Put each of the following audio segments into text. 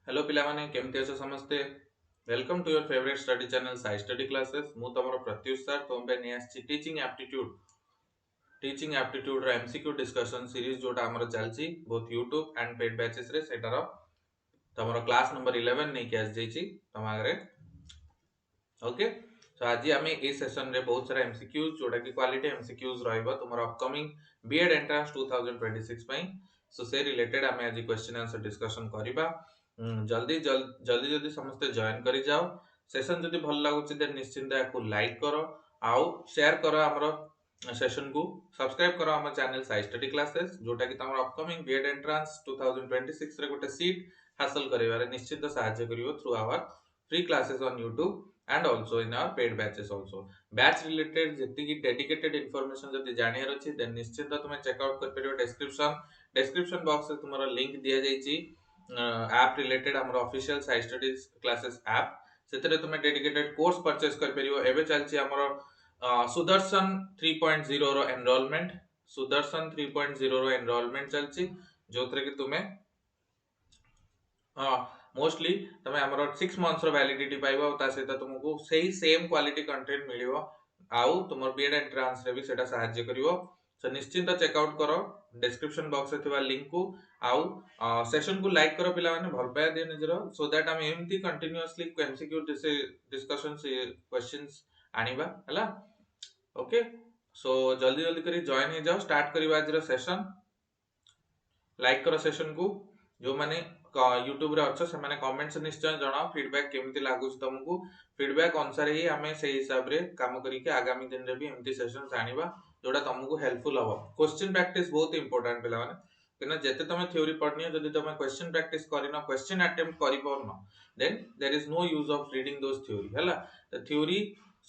Hello पिला माने केमती अछ समस्ते। Welcome to your favourite study channel Sai study classes. मु तमरो प्रत्युष सर तुम पे नै आछि टीचिंग एप्टीट्यूड रो एमसीक्यू डिस्कशन सीरीज जोटा हमर चलची both YouTube and paid batches रे सेटार तमरो क्लास नंबर 11 नै के आस जैची तमागरे। ओके, सो आज आमे ए सेशन रे बहुत सारा एमसीक्यूज जोटा कि क्वालिटी एमसीक्यूज रहइबो तुमरो अपकमिंग बीएड एंट्रेंस 2026 पई। सो से रिलेटेड आमे आज क्वेश्चन आंसर डिस्कशन करिबा। जल्दी जल्दी जल्दी समस्त जॉइन करी जाओ। सेशन जदि भल लागुछि देन निश्चिंत याकू लाइक करो आउ शेयर करो हमरो सेशन को। सब्सक्राइब करो हमर चैनल साई स्टडी क्लासेस जोटा कि तमरो अपकमिंग बीएड एंट्रेंस 2026 रे गोटे सीट हासिल करिवारे निश्चित सहायता करिवो through our free classes on YouTube and also in our paid batches also batch related जेति की dedicated information जदि जानियर अछि देन निश्चित तुमे चेक आउट कर परियो description box रे तुमरो लिंक दिया जाईची ऐप रिलेटेड हमर official Sai study classes app सेतरे तुमे डेडिकेटेड कोर्स परचेस कर परियो। एबे चलची हमर सुदर्शन 3.0 रो एनरोलमेंट सुदर्शन 3.0 रो एनरोलमेंट चलची जोतरे कि तुमे मोस्टली तमे हमर 6 मंथ्स रो वैलिडिटी पाइबो ता सहित तुमको सही सेम क्वालिटी कंटेंट मिलिवो आउ तुमर बीएड एंट्रेंस रे भी सेटा सहायता करिवो। सो निश्चिंत चेक आउट करो डिस्क्रिप्शन बॉक्स रे थिबा लिंक को आउ सेशन को लाइक करो पिला माने भल पाया दे निजरो सो दैट हम एमती कंटीन्यूअसली एमसीक्यू डिस्कशन से क्वेश्चंस आनिबा हला। ओके, सो जल्दी जल्दी करी जॉइन हो जाओ। स्टार्ट करिबा आज रो सेशन। लाइक करो सेशन को। जो माने यूट्यूब रे अच्छा से माने कमेंट्स निश्चय जणाओ फीडबैक केमती लागुछ तुमको। फीडबैक अनुसार ही हमें सही हिसाब रे काम करी के आगामी दिन रे भी एमती सेशंस आनिबा जोटा तुमको हेल्पफुल हो। क्वेश्चन प्रैक्टिस बहुत इंपोर्टेंट पिला माने किना जेते तुम थ्योरी पढनी जदि तुम क्वेश्चन प्रैक्टिस करिनो क्वेश्चन अटेम्प्ट करि परनो then there is no use of reading those theory हला। द थ्योरी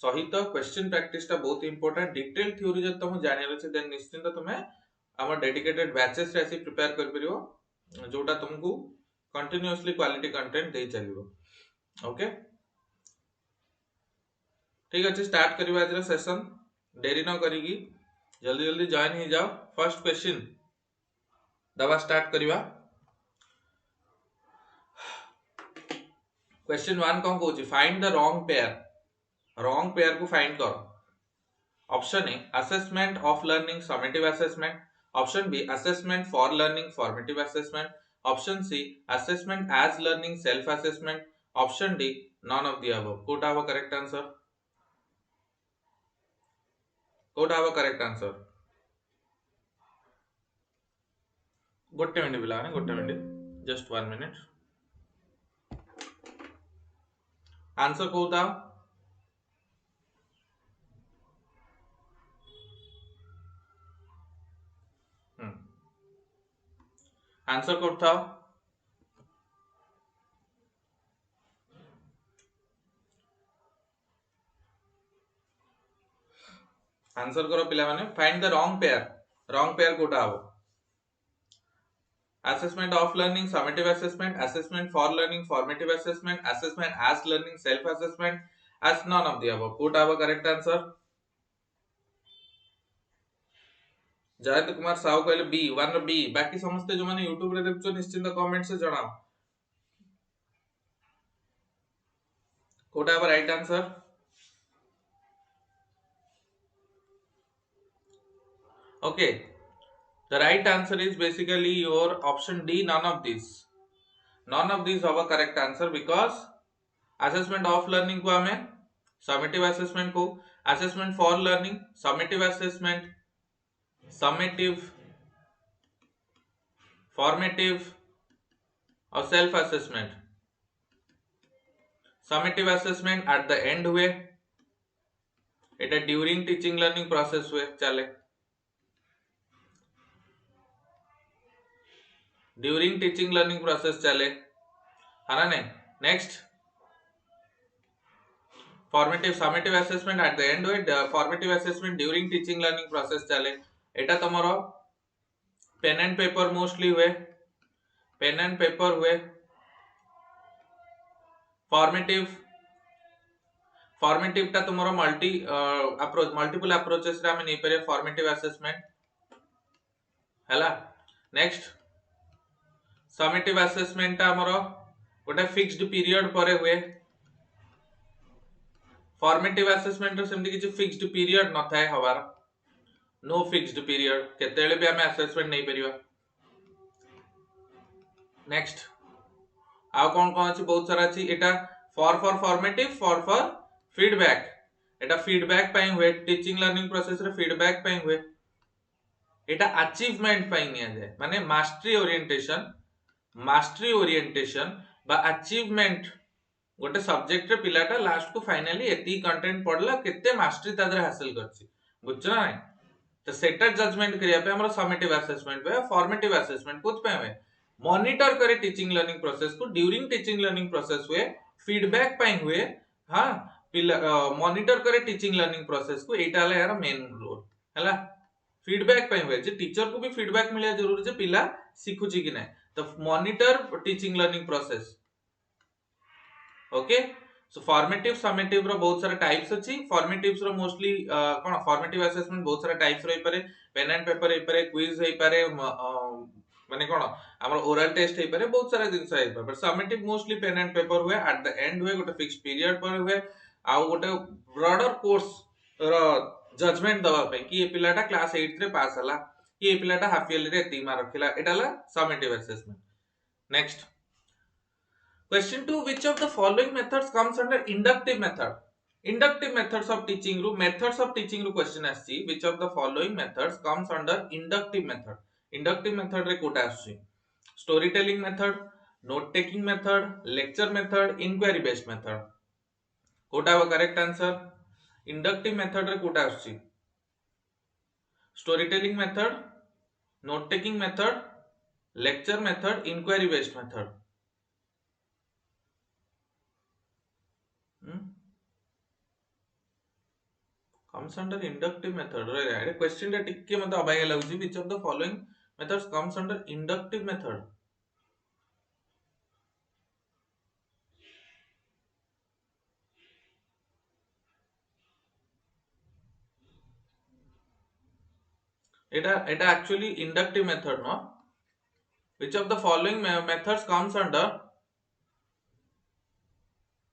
सहित क्वेश्चन प्रैक्टिस ता बहुत इंपोर्टेंट। डिटेल थ्योरी जब तुम जानियर अछि देन निश्चित तुम हमर डेडिकेटेड बैचेस रे आसी प्रिपेयर कर परियो जोटा तुमको कंटीन्यूअसली क्वालिटी कंटेंट दे चलिबो। ओके, ठीक अछि स्टार्ट करिबा आज सेशन। देरी न करिगी जल्दी जल्दी जॉइन हो जाओ। फर्स्ट क्वेश्चन दबा स्टार्ट करिबा। क्वेश्चन 1 कोन कहूची फाइंड द रॉन्ग पेयर को फाइंड करो। Option A assessment of learning summative assessment, option B assessment for learning formative assessment, option C assessment as learning self assessment, option D none of the above. कोटा हबो correct answer? Kota हबो correct answer? गोटे minute बिला ने गोटे minute just 1 minute. Answer कोता answer कोता answer करो पिला माने फाइंड द रॉन्ग पेयर कोटा हबो assessment of learning summative assessment, assessment for learning formative assessment, assessment as learning self assessment, as none of the above. Kota हबो करेक्ट आंसर? जयंत कुमार साहू कहले B 1 B. बाकी समस्त जो माने YouTube रे देखछो निश्चित कमेंट से जणाओ कोटा हबो right answer? Okay, the right answer is basically your option D, none of these. None of these are correct answer because assessment of learning को हमें summative assessment को assessment for learning summative assessment summative formative और self assessment summative assessment at the end हुए एटा during teaching learning process हुए चले during teaching learning process चले है ना। नहीं next formative summative assessment at the end हुए formative assessment during teaching learning process चले एटा तमरो पेन एंड पेपर मोस्टली हुए पेन एंड पेपर हुए फॉर्मेटिव टा तमरो मल्टीपल अप्रोचेस रे हम नै परिया फॉर्मेटिव असेसमेंट हैला। नेक्स्ट समेटिव असेसमेंट टा हमरो गोटे फिक्स्ड पीरियड पर हुए फॉर्मेटिव असेसमेंट रो सेमती किछि फिक्स्ड पीरियड न थाए हवार नो फिक्स्ड पीरियड केतेले भी हमें असेसमेंट नहीं परिबा नेक्स्ट आ कोन कोन अछि बहुत सारा अछि एटा for formative for feedback Etah feedback पई हुए टीचिंग लर्निंग प्रोसेस रे फीडबैक पई हुए एटा अचीवमेंट पई निया जाय माने मास्टरी ओरिएंटेशन बा अचीवमेंट गोटे सब्जेक्ट रे पिलाटा लास्ट को फाइनली एती कंटेंट पढ़ला केते मास्टरी तादर हासिल करछि बुझछ ना तो सेटा जजमेंट करिया पे हमर समेटिव असेसमेंट पे फॉर्मेटिव असेसमेंट कुछ पे हुए मॉनिटर करे टीचिंग लर्निंग प्रोसेस को ड्यूरिंग टीचिंग लर्निंग प्रोसेस हुए फीडबैक पई हुए हां पिला मॉनिटर करे टीचिंग लर्निंग प्रोसेस को एटा ले यार मेन रोल हला फीडबैक पई हुए जे टीचर को भी फीडबैक मिलिया जरूर जे पिला सिखुची कि नै तो monitor teaching learning process okay so formative summative रो बहुत सारा टाइप्स अछि फॉर्मेटिव्स रो मोस्टली कोन फॉर्मेटिव असेसमेंट बहुत सारा टाइप्स रही पारे पेन एंड पेपर रही पारे क्विज रही पारे माने कोन हमर ओरल टेस्ट रही पारे बहुत सारा दिन रही पारे but summative mostly pen and paper हुए एट द एंड हुए गोटे फिक्स्ड पीरियड पर हुए आ गोटे ब्रॉडर कोर्स रो जजमेंट दवा पे कि ए पिलाटा क्लास 8 रे पास हला कि ए पिलाटा हाफ ईयरली रे एती मार्क रखिला एटाला summative assessment next Question 2. Which of the following methods comes under inductive method? Inductive methods of teaching ru question aschi. Which of the following methods comes under inductive method? Inductive method re kota aschi. Storytelling method, note taking method, lecture method, inquiry based method. Kota va correct answer. Inductive method re kota aschi. Storytelling method, note taking method, lecture method, inquiry based method. Comes under inductive method right question ta tikke mate abaya laguchi which of the following methods comes under inductive method eta actually inductive method no which of the following methods comes under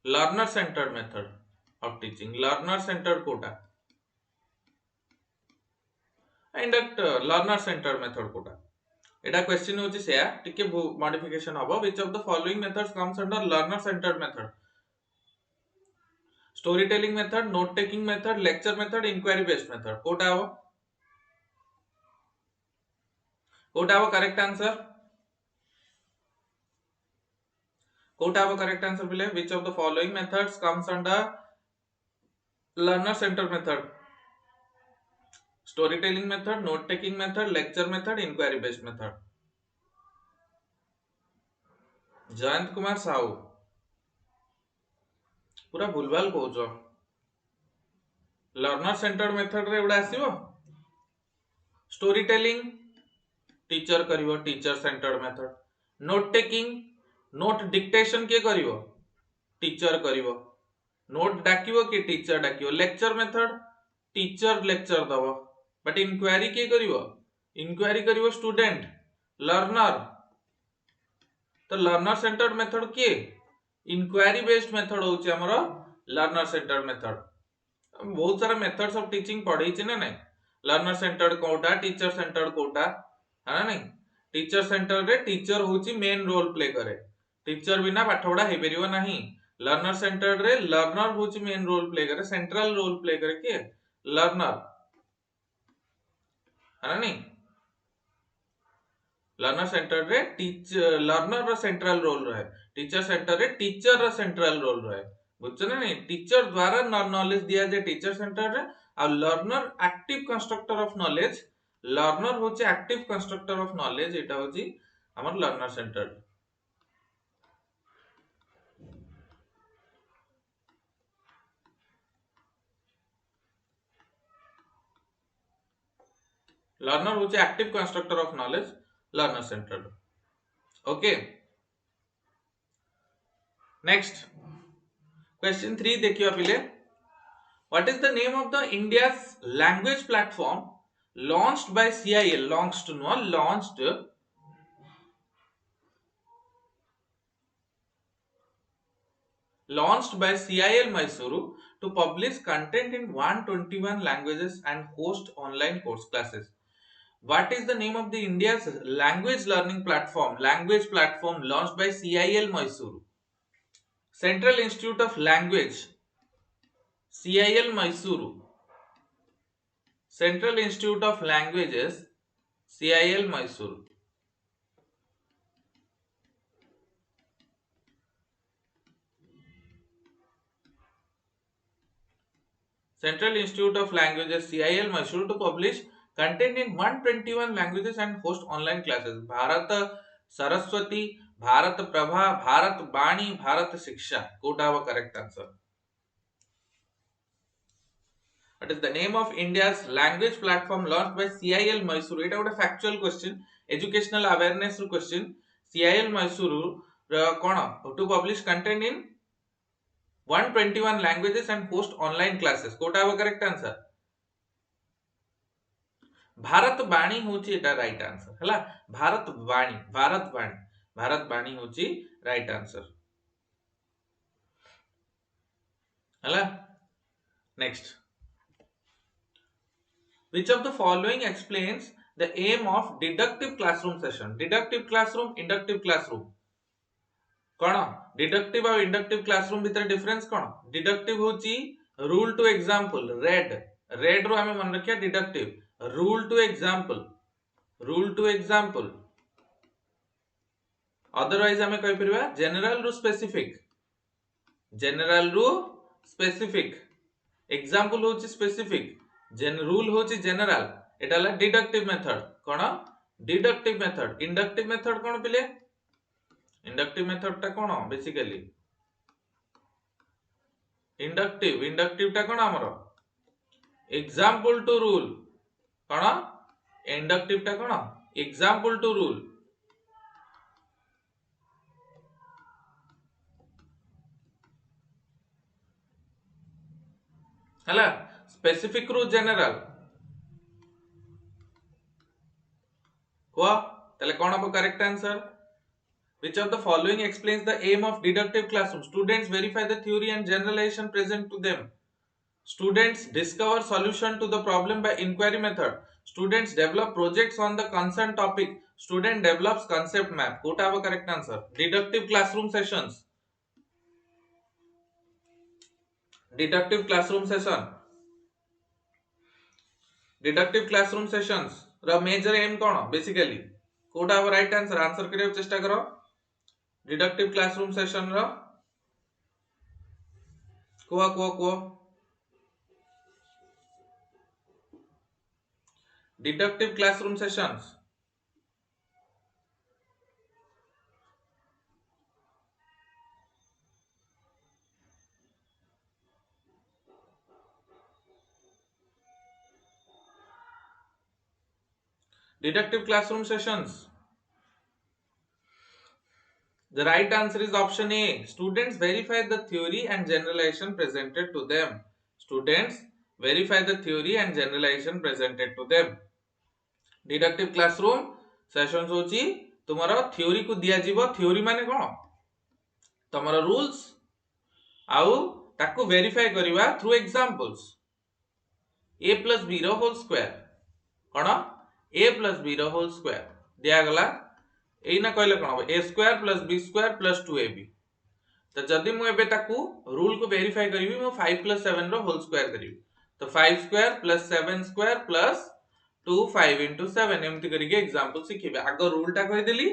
learner centered method of teaching learner centered kota learner centered method kota eta question hochi seya tikke modification hobo which of the following methods comes under learner centered method storytelling method note taking method lecture method inquiry based method kota habo correct answer kota habo correct answer bile which of the following methods comes under learner centered method storytelling method note taking method lecture method inquiry based method Jayant Kumar Sahu पूरा भूलभाल कहउछ learner centred method रे एडा आसीबो story telling teacher करिवो teacher centred method note taking note dictation के करिवो teacher करिवो नोट डाकिवो के टीचर डाकिवो लेक्चर मेथड टीचर लेक्चर दबो बट इंक्वायरी के करिवो इंक्वायरी करिवो स्टूडेंट लर्नर तो लर्नर सेंटर्ड मेथड के इंक्वायरी बेस्ड मेथड होची हमरो लर्नर सेंटर्ड मेथड बहुत सारा मेथड्स ऑफ टीचिंग पढ़ी छी ना नहीं लर्नर सेंटर्ड कोटा टीचर सेंटर्ड कोटा है ना नहीं टीचर सेंटर रे टीचर होची मेन रोल प्ले करे टीचर बिना पाठ पढ़ा हे परिबो नहीं लर्नर सेंटर्ड रे लर्नर होची मेन रोल प्ले करे सेंट्रल रोल प्ले करे के लर्नर है ना नहीं लर्नर सेंटर रे टीचर लर्नर रो सेंट्रल रोल रहे टीचर सेंटर रे टीचर रो सेंट्रल रोल रहे बुझछ ना नहीं टीचर द्वारा नॉलेज दिया जाए टीचर सेंटर रे आ learner active constructor of knowledge learner होची एक्टिव कंस्ट्रक्टर ऑफ नॉलेज एटा होची हमर लर्नर सेंटर लर्नर होची active constructor of knowledge learner centre okay next question 3 देखियो पिले what is the name of the India's language platform launched by CIL launched launched by CIL Mysuru to publish content in 121 languages and host online course classes. What is the name of the India's language learning platform? Language platform launched by CIL Mysuru. Central Institute of Language, CIL Mysuru. Central Institute of Languages, CIL Mysuru. Central Institute of Languages, CIL Mysuru, to publish content in 121 languages and host online classes. Bharat Saraswati, Bharat Prabha, Bharat Bani, Bharat Shiksha. Quote our correct answer. What is the name of India's language platform launched by CIL Mysuru? It is a factual question, educational awareness question. CIL Mysuru to publish content in 121 languages and host online classes. Quote our correct answer. Bharat बाणी होची एटा right answer हला भारत बाणी होची right answer हला next which of the following explains the aim of deductive classroom session? Deductive classroom, inductive classroom कौन deductive और inductive classroom भीतर difference कौन डिडक्टिव होची रूल टू एग्जांपल रेड रो हमें मन रखिया deductive rule two example otherwise हमें कहि परबा जनरल रू स्पेसिफिक एग्जांपल होची स्पेसिफिक रूल होची जनरल एटाला डिडक्टिव मेथड कौन डिडक्टिव मेथड इंडक्टिव मेथड कौन पिले इंडक्टिव मेथड टा कौन बेसिकली इंडक्टिव टा कौन हमरो एग्जांपल टू रूल कौन इंडक्टिव टा कौन एग्जांपल टू रूल हला स्पेसिफिक रू जनरल को तले कौन अब correct answer Which of the following explains the aim of deductive classroom? Students verify the theory and generalization present to them. Students discover solution to the problem by inquiry method. Students develop projects on the concerned topic. Student develops concept map. Quote have a correct answer. Deductive classroom sessions. Deductive classroom session. Deductive classroom sessions. The major aim कौन basically? Quote have a right answer. Answer करियो चेष्टा करो. Deductive classroom session रो को deductive classroom sessions deductive classroom sessions The right answer is option A. Students verify the theory and generalization presented to them. Students verify the theory and generalization presented to them. Deductive classroom sessions होची तुम्हारा theory को दिया जीवो theory माने कौन तुम्हारा rules आउ ताको verify करिवा through examples. A plus B row whole square कौन A plus B row whole square दिया गला एना कहले कोन हो a square plus b square plus 2ab तो जदी मु एबे ताकू रूल को वेरीफाई करिवि मु 5 plus 7 रो होल स्क्वायर करिवि तो 5 square plus 7 square plus 2 5 into 7 एमति करिके एग्जांपल सिखिबे आगो रूल टा कहि देली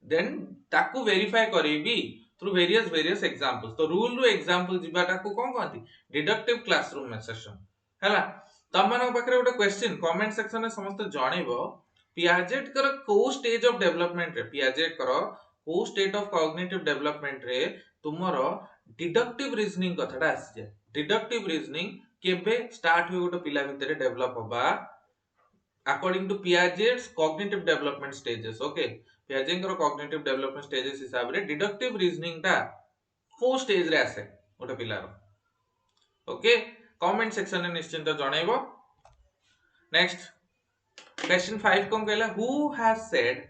देन ताकू वेरीफाई करिवि थ्रू वेरियस एग्जांपल्स तो रूल रो एग्जांपल जिबा ताकू कोन कहंती डिडक्टिव क्लासरूम में सेशन हला तमन पाखरे गोटे क्वेश्चन कमेंट सेक्शन में समस्त जणैबो Piaget कर को स्टेज ऑफ डेवलपमेंट रे Piaget कर को स्टेट ऑफ कॉग्निटिव डेवलपमेंट रे तुमरो डिडक्टिव रीजनिंग कथाटा आसी जाय डिडक्टिव रीजनिंग केबे स्टार्ट होय गोटे पिला भितरे डेवलप होबा according to Piaget's cognitive development stages okay Piaget कर cognitive development stages हिसाब रे डिडक्टिव रीजनिंग ता को स्टेज रे आसे गोटे पिलारो ओके कमेंट सेक्शन में निश्चित जणाइबो नेक्स्ट Question 5 कौन कहला who has said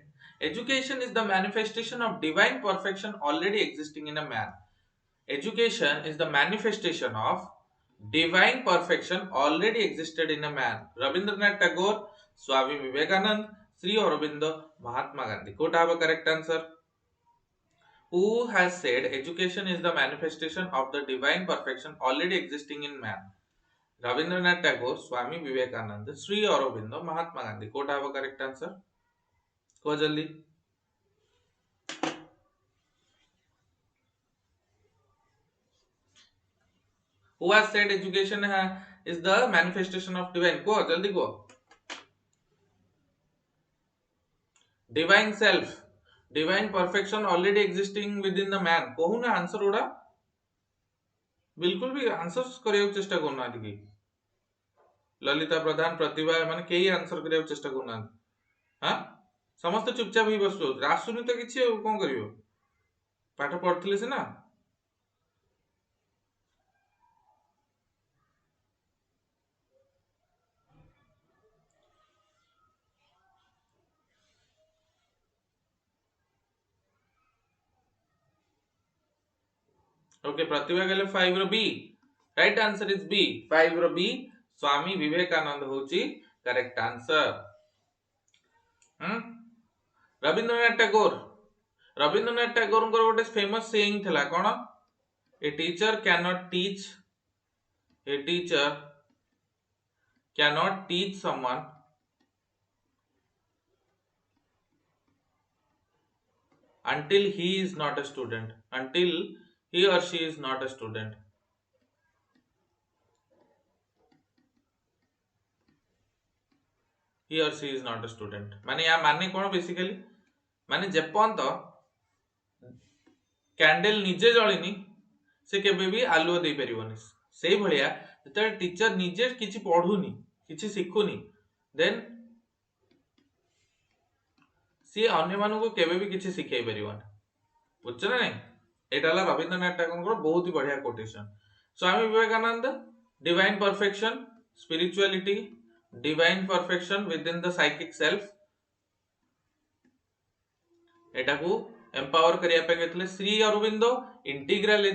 education is the manifestation of divine perfection already existing in a man Education is the manifestation of divine perfection already existed in a man. Rabindranath Tagore, Swami Vivekanand, Sri Aurobindo, Mahatma Gandhi. Could have a correct answer? Who has said education is the manifestation of the divine perfection already existing in man? Rabindranath Tagore, Swami Vivekanand, Sri Aurobindo, Mahatma Gandhi. Could have a correct answer? Go jaldi. Who has said education is the manifestation of divine? Go jaldi go. Divine self, divine perfection already existing within the man. कहू ना answer उड़ा बिल्कुल भी answer करियो चेष्टा करना दिखी ललिता प्रधान प्रतिभा माने केही आंसर करियो चेष्टा करना हां समस्त चुपचाप ही बसो आसुनी तो किछि कोन करियो पाठ पढथिले से ना ओके प्रतिभा गेले 5 रो B right answer is B 5 रो बी स्वामी विवेकानंद होची करेक्ट आंसर रविंद्रनाथ टैगोर गोटे फेमस सेइंग थिला कोन a teacher cannot teach someone until he is not a student, until he or she is not a student. He or she is not a student माने या माने कोन basically माने जेपंत candle निजे जळिनी से केबे भी आलुओ दे परिबोनी सेही भलिया जते टीचर निजे किछि पढुनी किछि सिखुनी देन सी अन्य मानु को केबे भी किछि सिखै परिबोनी बुझछ ना नहीं एटा हला रविंद्रनाथ टैगोर बहुत ही बढ़िया quotation Swami Vivekananda divine perfection spirituality divine perfection within the psychic self एटा को एम्पावर करिया पे कहतले श्री अरविंदो इंटीग्रल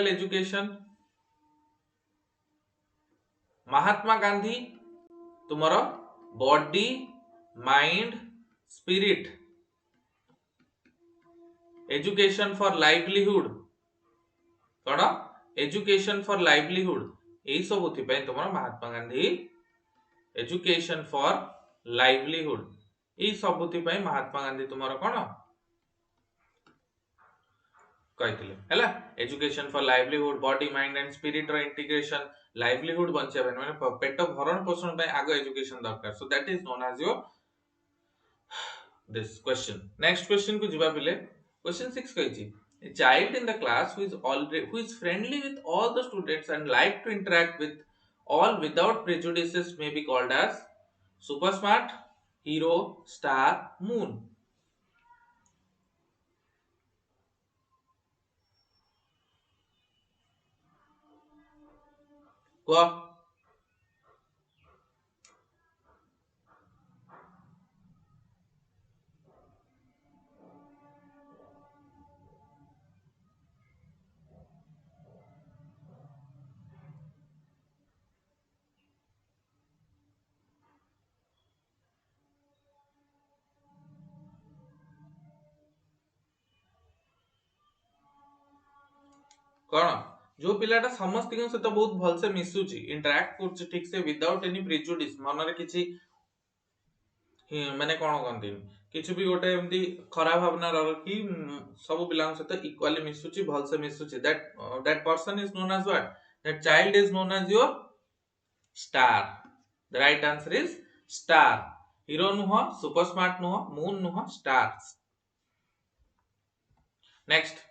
एजुकेशन महात्मा गांधी तुमरो body mind spirit education for livelihood कौन एजुकेशन फॉर लाइवलीहुड यही सब तुम Mahatma Gandhi education for livelihood यही सब महात्मा गांधी तुम कौन कही education for livelihood body mind and spirit रो इंटीग्रेशन लाइवलीहुड बंचाबे माने पेट भरण पोषण पे आगो एजुकेशन दरकार so that is known as your this question next question को जिबा पिले क्वेश्चन 6 कहिछि a child in the class who is friendly with all the students and like to interact with all without prejudices may be called as super smart hero star moon go कौन जो पिलाटा समस्त सहित बहुत भल से मिसुची interact कर ठीक से विदाउट एनी प्रिजुडिस मन रे किछि माने कोन कहंती किछि भी गोटे एमती खराब भावना रखी सब पिला सहित इक्वली मिसुची भल से मिसुची that person is known as what that child is known as your star the right answer is star hero नुह सुपर स्मार्ट नुह मून नुह स्टार्स नेक्स्ट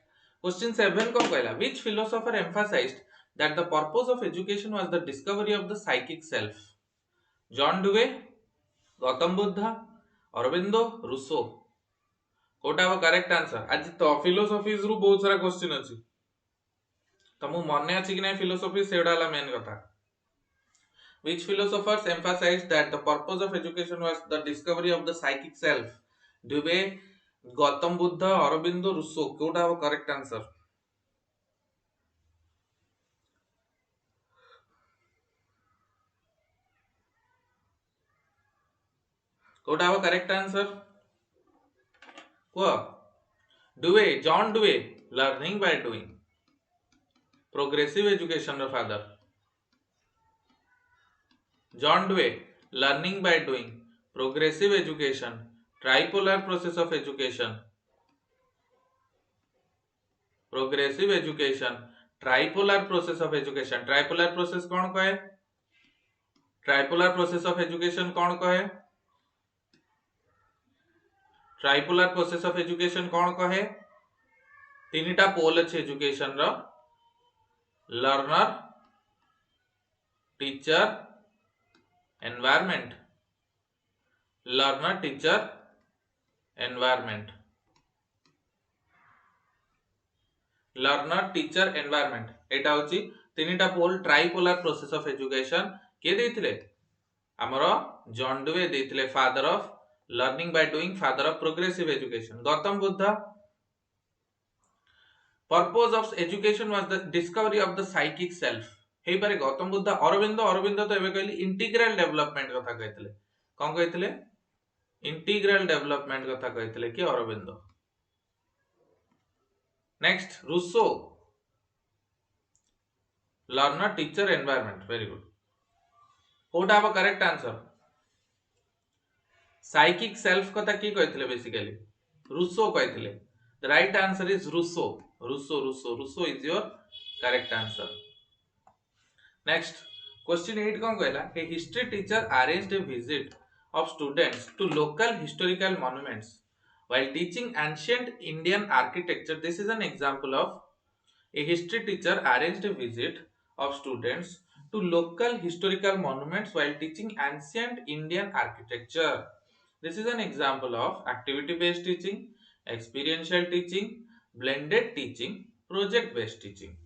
Question 7 को कहला which philosopher emphasized that the purpose of education was the discovery of the psychic self? John Dewey, Gautam Buddha, Aurobindo, Rousseau. Kota वो correct answer आज तो philosophies रु बहुत सारा क्वेश्चन अछि तमु मने अछि कि नै philosophy सेडा ला मेन कथा which philosophers emphasized that the purpose of education was the discovery of the psychic self? Dewey, Gautam Buddha Aurobindo Rousseau कोटा वो करेक्ट आंसर कोटा हम करेक्ट आंसर को Dewey John Dewey learning by doing progressive education रो father John Dewey learning by doing progressive education tripolar process of education progressive education tripolar process of education tripolar process कौन कहे tripolar process of education कौन कहे tripolar process of education कौन कहे तीनटा pole अच्छे education रो learner teacher environment learner teacher environment learner teacher environment एटा होची तीनटा pole tripolar process of education के देथिले हमरो जॉन डुवे देथिले father of learning by doing father of progressive education Gautam Buddha purpose of education was the discovery of the psychic self हे पारे गौतम बुद्ध अरविंद अरविंद तो एबे कहली इंटीग्रल डेवलपमेंट कथा कहथिले कोन कहथिले इंटीग्रल डेवलपमेंट कथा कहथिले कि Aurobindo next Rousseau learner teacher environment very good कोटा अब करेक्ट आंसर साइकिक सेल्फ कथा की कहथिले बेसिकली रूसो कहथिले the right answer is Rousseau Rousseau Rousseau Rousseau is your correct answer next question 8 कोन कहला a history teacher arranged a visit of students to local historical monuments while teaching ancient Indian architecture. This is an example of a history teacher arranged a visit of students to local historical monuments while teaching ancient Indian architecture. This is an example of activity based teaching, experiential teaching, blended teaching, project based teaching.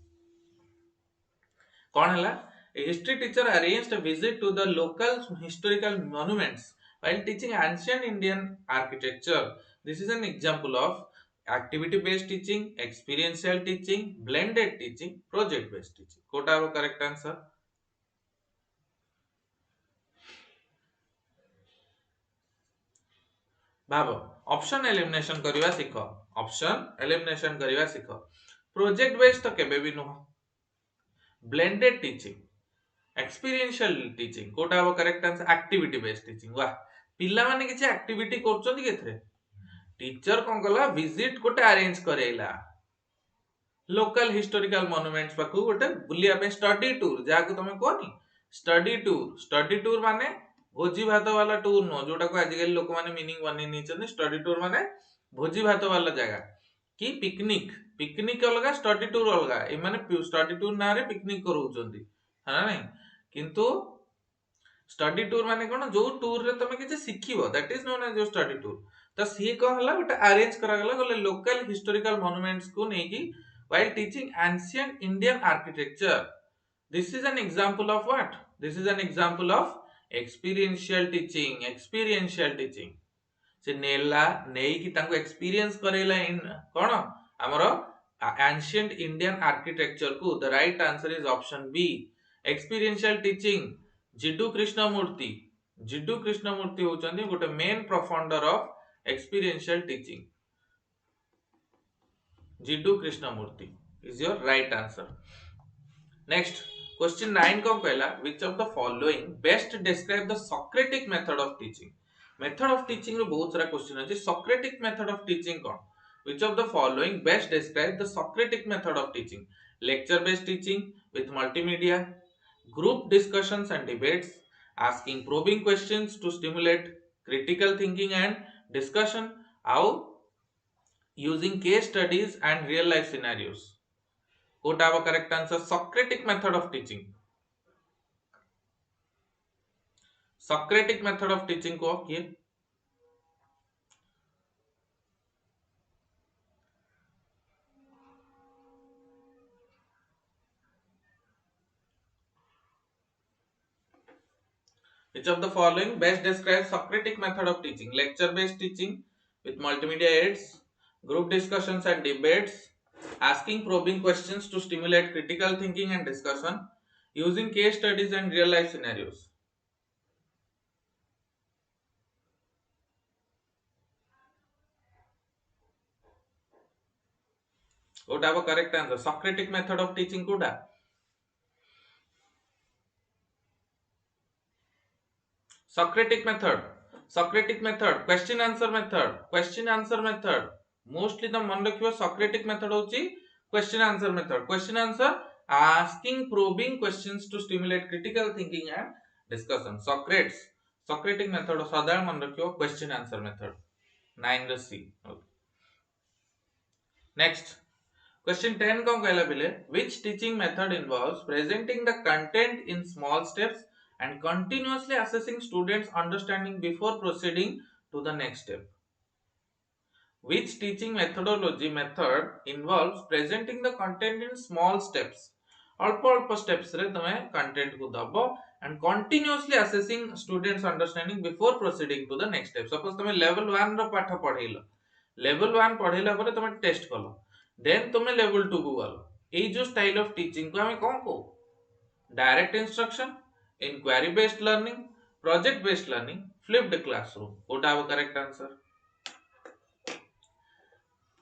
कौन हला a history teacher arranged a visit to the local historical monuments while teaching ancient Indian architecture. This is an example of activity based teaching, experiential teaching, blended teaching, project based teaching. Kota our correct answer. भाव option elimination करवा सीख option elimination करवा सीख project based तो केबे भी नुह blended teaching experiential teaching कोटा हम correct answer activity based teaching वाह पिला माने किछ एक्टिविटी करछोंती केथरे टीचर कोन कला विजिट कोटे अरेंज करेला लोकल हिस्टोरिकल मॉन्यूमेंट्स पाखु गोटे बुलिया पे स्टडी टूर जाको तमे कोनी स्टडी टूर माने भोजी भात वाला टूर नो जोटा को आजिकल लोक माने मीनिंग बने नीचन स्टडी टूर माने भोजी भात वाला जगह कि पिकनिक अलगा स्टडी टूर अलगा ए माने स्टडी टूर ना रे पिकनिक करूचंती है नहीं किंतु स्टडी टूर माने कोन जो टूर रे तमे किछ सिखिबो that is known as your study tour तो सी को हला गोटे अरेंज करा गला गोले लोकल हिस्टोरिकल मॉन्यूमेंट्स को नेकी while teaching ancient Indian architecture. This is an example of what? This is an example of experiential teaching. से नेला नेई की तांको एक्सपीरियंस करेला इन कोन हमरो ancient Indian architecture को the right answer is option B. Experiential teaching जिडू Krishnamurti होचंदी गोटे main propounder of experiential teaching Jiddu Krishnamurti is your right answer. Next question 9 को कहला which of the following best describe the Socratic method of teaching. Method of teaching रो बहुत सारा question अछि Socratic method of teaching cone which of the following best describe the Socratic method of teaching. Lecture based teaching with multimedia, group discussions and debates, asking probing questions to stimulate critical thinking and discussion, how using case studies and real life scenarios. What are the correct answer? Socratic method of teaching. Socratic method of teaching को किए which of the following best describes Socratic method of teaching? Lecture based teaching with multimedia aids, group discussions and debates, asking probing questions to stimulate critical thinking and discussion, using case studies and real life scenarios. What have a correct answer? Socratic method of teaching kuda. Socratic method. Socratic method. Question answer method. Question answer method. Mostly the मन रखियो Socratic method होची question answer method. Question answer asking probing questions to stimulate critical thinking and discussion. Socratic method साधारण मन रखियो question answer method. 9 the C. Okay. Next. Question 10 कौन कहला बिले? Which teaching method involves presenting the content in small steps and continuously assessing students' understanding before proceeding to the next step? Which teaching methodology method involves presenting the content in small steps? अल्प steps रे तमे content को दबो and continuously assessing students' understanding before proceeding to the next step. Suppose तमे level 1 रो पाठ पढेइलो. Level 1 पढेला परे तमे test कलो. Then तुमे level 2 को गलो. एई जो स्टाइल ऑफ टीचिंग को हमें कोन को? Direct instruction, inquiry based learning, project based learning, flipped classroom. Kota वो correct answer.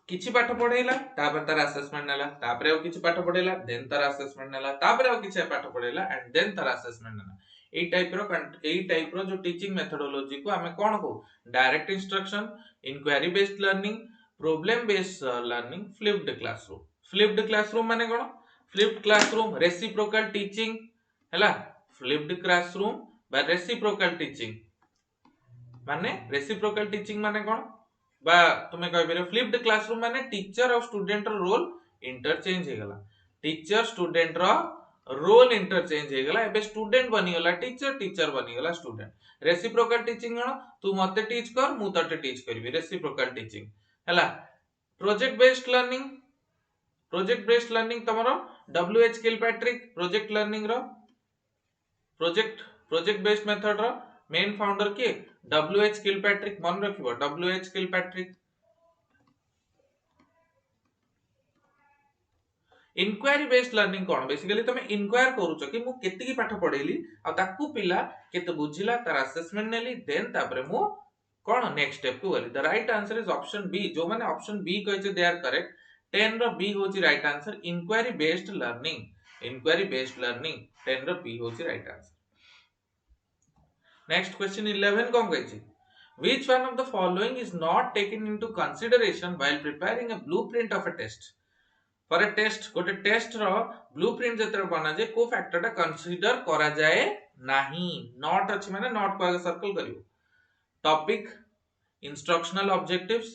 किछि पाठ पढेइला तापर तार असेसमेंट नेला तापर और किछि पाठ पढेइला देन तार असेसमेंट नेला तापर और किछि पाठ पढेइला एंड देन तार असेसमेंट नेला एई टाइप रो जो टीचिंग मेथोडोलॉजी को हमें कोन को direct instruction inquiry based learning problem based learning flipped classroom माने कोन फ्लिप्ड क्लासरूम रेसिप्रोकल टीचिंग हैला फ्लिप्ड क्लासरूम बा रेसिप्रोकल टीचिंग माने कोन बा तुमे कहि बेरे फ्लिप्ड क्लासरूम माने टीचर और स्टूडेंट रो रोल इंटरचेंज हे गला टीचर स्टूडेंट रो रोल इंटरचेंज हे गला एबे स्टूडेंट बनी गला टीचर बनी गला स्टूडेंट रेसिप्रोकल टीचिंग गण तू मते टीच कर मु तते टीच करबी रेसिप्रोकल टीचिंग हला प्रोजेक्ट बेस्ड लर्निंग तमरो डब्ल्यूएच किलपैट्रिक प्रोजेक्ट लर्निंग रो प्रोजेक्ट बेस्ड मेथड रो मेन फाउंडर के डब्ल्यूएच किलपैट्रिक मन रखिबो W H Kilpatrick inquiry based learning कोन बेसिकली तमे इंक्वायर करूछो कि मु केति की पाठ पढेली आ ताकू पिला केते बुझिला तार असेसमेंट नेली देन तापरे मु कोन नेक्स्ट स्टेप को गली the right answer is option B जो माने ऑप्शन बी कहै छै दे आर करेक्ट 10 रो बी होची right answer inquiry based learning 10 रो बी होची राइट आंसर नेक्स्ट क्वेश्चन 11 कौन कहै छै which one of the following is not taken into consideration while preparing a blueprint of a test for a test गोटे test रो blueprint जतर बना जे को factor टा consider करा जाए नाही नॉट अछि माने नॉट को आगे सर्कल करियो topic instructional objectives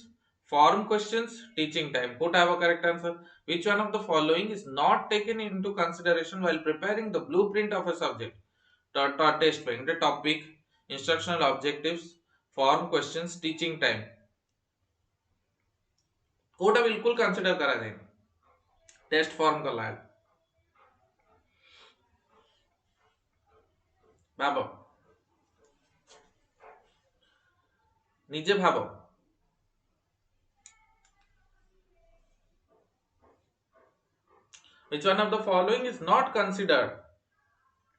form questions teaching time कोटा हैव correct answer which one of the following is not taken into consideration while preparing the blueprint of a subject test पे the topic instructional objectives form questions teaching time कोटा बिल्कुल consider करा जाए test form कला भाबो निजे भाबो which one of the following is not considered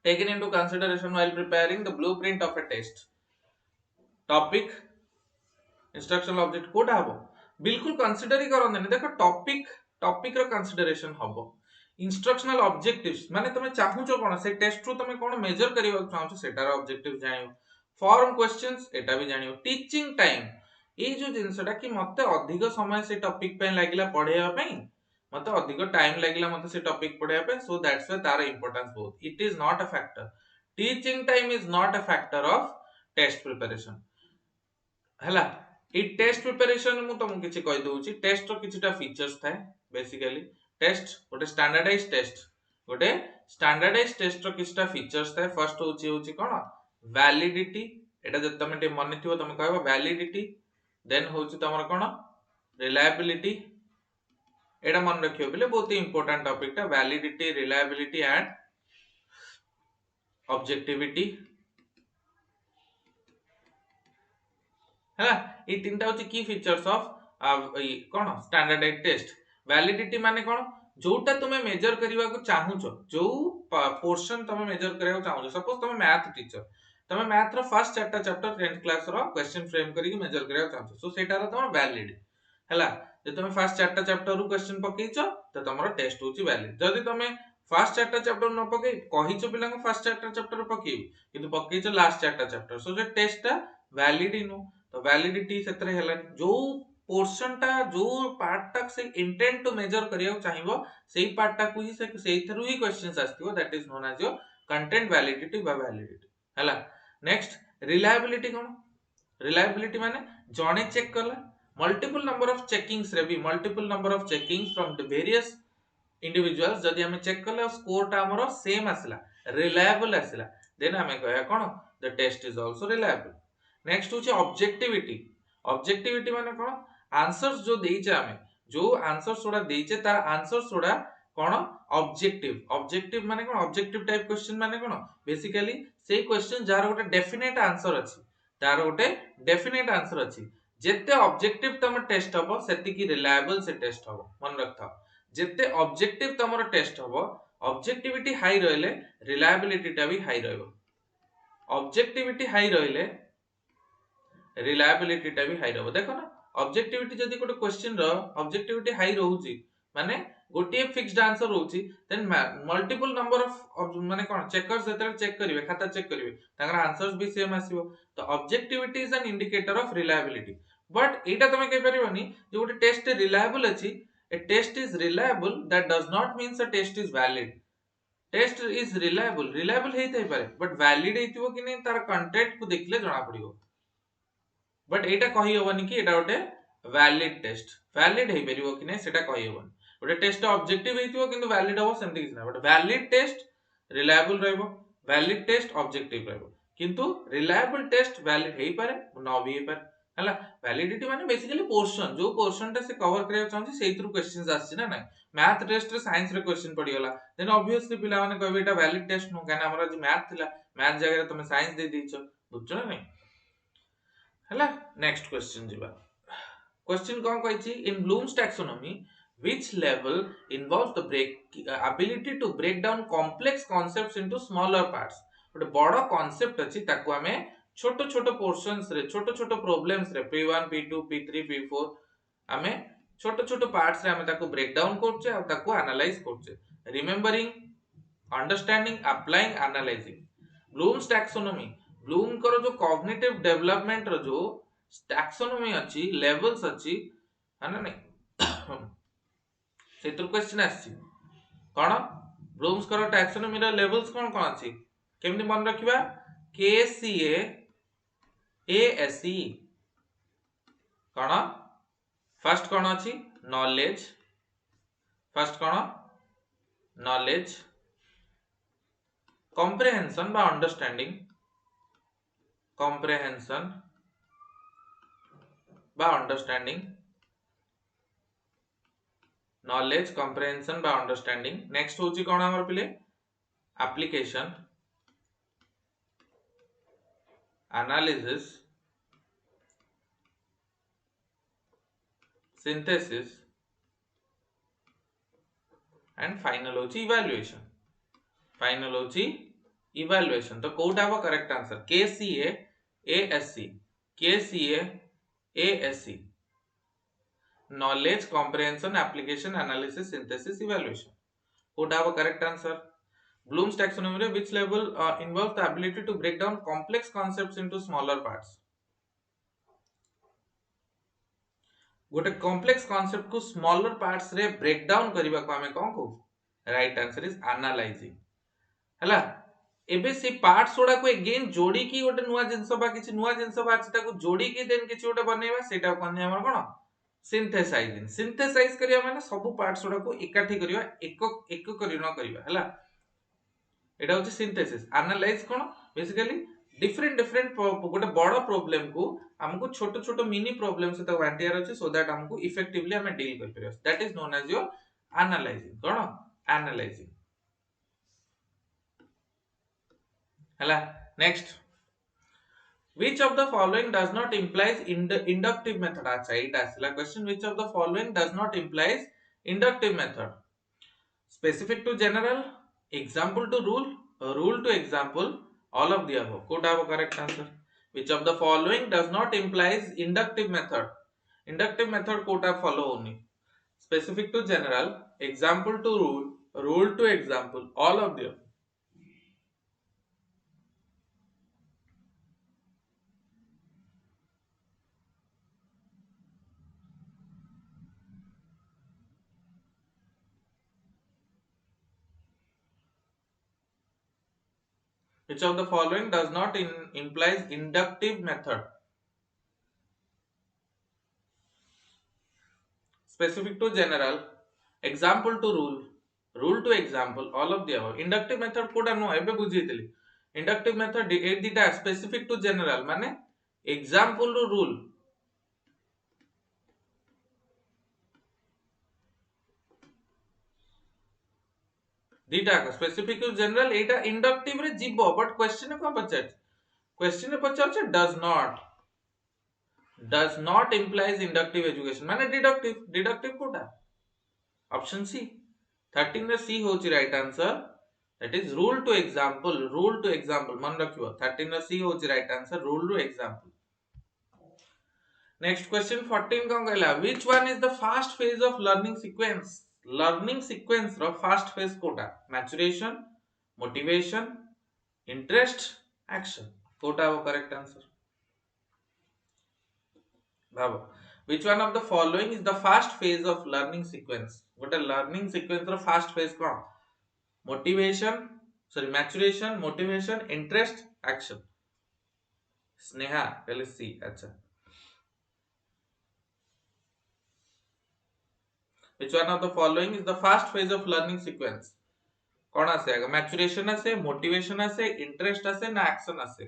taken into consideration while preparing the blueprint of a test topic instructional object Kota हबो बिल्कुल consider ही करन नहीं देखो टॉपिक रो कंसीडरेशन हबो इंस्ट्रक्शनल ऑब्जेक्टिव्स माने तमे चाहू छ कोन से टेस्ट रो तमे कोन मेजर करिवा चाहू छ सेटार ऑब्जेक्टिव जानियो फॉर्म क्वेश्चंस एटा भी जानियो टीचिंग टाइम ए जो जिंसटा कि मते अधिक समय से टॉपिक पे लागिला पढेया पे मते अधिक टाइम लागिला मते से टॉपिक पढेया पे सो दैट्स व्हाई तार इंपोर्टेंस बहुत it is not a factor teaching time is not a factor of test preparation हला ए टेस्ट प्रिपरेशन मु तुमको किछि कहि दोउची टेस्ट रो किछिटा फीचर्स थाए बेसिकली टेस्ट गोटे स्टैंडर्डाइज्ड टेस्ट रो किछिटा फीचर्स थाए फर्स्ट होची कोन वैलिडिटी एटा जत तमे ते मन थिबो तमे कहबो वैलिडिटी देन होची तमर कोन रिलायबिलिटी एटा मन रखियो बिले बहुत इंपोर्टेंट टॉपिक ता वैलिडिटी रिलायबिलिटी एंड ऑब्जेक्टिविटी है ये तीनटा होची की फीचर्स ऑफ कोन स्टैंडर्डाइज्ड टेस्ट वैलिडिटी माने कोन जोटा तुमे मेजर करिवा को चाहू छ जो पोर्शन तुमे मेजर करिवा को चाहू छ सपोज तुमे मैथ टीचर तुमे math row first chapter 10th class रो क्वेश्चन फ्रेम करी मेजर करिवा चाहू छ सो सेटा रो तुम वैलिड हैला जे तुम फर्स्ट चारटा चैप्टर रु क्वेश्चन पकेइछ तो तमरो टेस्ट होची वैलिड। जदि तुम फर्स्ट चारटा चैप्टर न पके कहिछ पिला को फर्स्ट चारटा चैप्टर पकेइ किंतु पकेइछ लास्ट चारटा चैप्टर, सो जे टेस्टटा वैलिड नु। तो वैलिडिटी सेतरे हैला जो पोर्शन टा जो पार्ट तक से इंटेंट टू मेजर करिया चाहिबो सेही पार्ट टा को ही सेही थ्रू ही क्वेश्चंस आस्तिबो, that is known as your content validity बा वैलिडिटी हैला। नेक्स्ट रिलायबिलिटी कोन? रिलायबिलिटी माने जणे चेक करला मल्टीपल नंबर ऑफ चेकिंग्स रे भी multiple number of checkings from the various individuals जदि हमें चेक करला स्कोर टा हमरो सेम आसला रिलायबल आसला देन हमें कहया कोन the test is also reliable. Next होची ऑब्जेक्टिविटी। ऑब्जेक्टिविटी माने कोन? आंसर्स जो देइचे हमें जो आंसर्स सोडा देइचे तार आंसर्स सोडा कोन ऑब्जेक्टिव। ऑब्जेक्टिव माने कोन? ऑब्जेक्टिव टाइप क्वेश्चन माने कोन? बेसिकली सेही क्वेश्चन जार गोटे डेफिनेट आंसर अछि, तार गोटे डेफिनेट आंसर अछि। जेते ऑब्जेक्टिव तम टेस्ट हबो सेति की रिलायबल से टेस्ट हबो, मन रखता। जेते ऑब्जेक्टिव तमरो टेस्ट हबो ऑब्जेक्टिविटी हाई रहले रिलायबिलिटी टा भी हाई रहबो। ऑब्जेक्टिविटी हाई रहले रिलायबिलिटी टा भी हाई रहबो। देखो ना ऑब्जेक्टिविटी जदी कोटे क्वेश्चन रो ऑब्जेक्टिविटी हाई रहउची माने गोटे फिक्स्ड आंसर रहउची देन मल्टीपल नंबर ऑफ माने कोन चेकर्स जेते चेक करिवे खाता चेक करिवे ताकर आंसर्स भी सेम आसीबो। तो objectivity is an indicator of reliability. But एटा तमे कहि परिबोनी जे गोटे टेस्ट रिलायबल अछि, a test is reliable that does not means a test is valid. Test is reliable reliable हेइतै पारे बट वैलिड हेतिबो कि नै तार कंटेंट को देखले जणा पड़िबो। बट एटा कहि होबनी कि एटा गोटे वैलिड टेस्ट, वैलिड हे परिबो कि नै सेटा कहि होबनी। गोटे टेस्ट ऑब्जेक्टिव हेतिबो किंतु वैलिड हो सेमति किछ नै, बट वैलिड टेस्ट रिलायबल रहबो, वैलिड टेस्ट ऑब्जेक्टिव रहबो किंतु रिलायबल टेस्ट वैलिड हे पारे न भी हे पारे हला। वैलिडिटी माने बेसिकली पोर्शन जो पोर्शन टा से कवर करिया चाहछि सेही थ्रू क्वेश्चंस आछि ना नै। मैथ टेस्ट रे साइंस रे क्वेश्चन पड़ी गला देन ऑब्वियसली पिला माने कहबे एटा वैलिड टेस्ट नो काना हमरा जे मैथ थिला मैथ जगह रे तुमे साइंस दे दिछो बुझछो ना नै हला। नेक्स्ट क्वेश्चन जिबा। क्वेश्चन कोन कहछि in Bloom's taxonomy which level involves the ability to break down complex concepts into smaller parts। ଗୋଟେ ବଡ଼ concept ଅଛି ତାକୁ ଆମେ छोटो छोटो portions रे छोटो छोटो problems रे p1 p2 p3 p4 ଆମେ छोटो छोटो parts रे ଆମେ ताको break down करछे आ ताको analyze करछे remembering understanding applying analyzing। Bloom's taxonomy Bloom करो जो cognitive development रो जो टैक्सोनॉमी अछि लेवल्स अछि है ना नै सेतु क्वेश्चन आछि कोन ब्लूम्स करो टैक्सोनॉमी रो लेवल्स कोन कोन अछि केमति मन रखिबा KCA ASE कोन फर्स्ट कोन अछि knowledge first cone knowledge comprehension by understanding comprehension by understanding knowledge comprehension by understanding। Next होची कोन हमर पिले application analysis synthesis and final होची evaluation। फाइनल होची इवैल्यूएशन। तो कोटा हो correct answer KCA ASC KCA ASC knowledge comprehension application analysis synthesis evaluation कोटा हो correct answer. Bloom's taxonomy रे which level involves the ability to break down complex concepts into smaller parts। गोटे complex concept को smaller parts रे break down करबा को हमें कोन को राइट आंसर इज एनालाइजिंग हला। एबे से पार्ट्स ओडा को अगेन जोड़ी की गोटे नुवा जिंस बा किछि नुवा जिंस बा अछि ताको जोड़ी की देन किछि गोटे बनेबा सेटा कोन हमर कोन सिंथेसाइजिंग। सिंथेसाइज करिया माने सब पार्ट्स ओडा को इकट्ठी करिया एक एक करि न करिया हला एटा होछि सिंथेसिस। एनालाइज कोन बेसिकली डिफरेंट डिफरेंट गोटे बड़ प्रॉब्लम को हमको छोटो छोटो मिनी प्रॉब्लम से त वांटियर अछि सो दैट हमको इफेक्टिवली हमें डील कर परियो that is known as your analysing कोन एनालाइजिंग हला। Next which of the following does not implies inductive method। अच्छा एटा असला question which of the following does not implies inductive method। specific to general example to rule rule to example all of the above कोटा हो correct answer. which of the following does not implies inductive method Inductive method कोटा follow होनी. Specific to general, example to rule, rule to example, all of them. Which of the following does not implies inductive method? Specific to general, example to rule, rule to example, all of the above. Inductive method कोटा no एबे बुझीतली. Inductive method A दिटा specific to general माने example to rule. दिटा specific to general Etah inductive रे जीवो but question को पचार. Question पचार छे does not implies inductive education माने deductive Kota. Option C. 13 रे C होची right answer. That is rule to example मन रखियो 13 रे C होची right answer rule to example. Next question 14 कौन कहला which one is the fast phase of learning sequence row fast phase Kota maturation motivation interest action Kota वो correct answer. भावो which one of the following is the fast phase of learning sequence गोटे learning sequence रो fast phase कौन maturation motivation interest action. Sneha पहले C. अच्छा which one of the following is the fast phase of learning sequence कौन आसे आगे maturation आसे motivation आसे interest आसे ना action आसे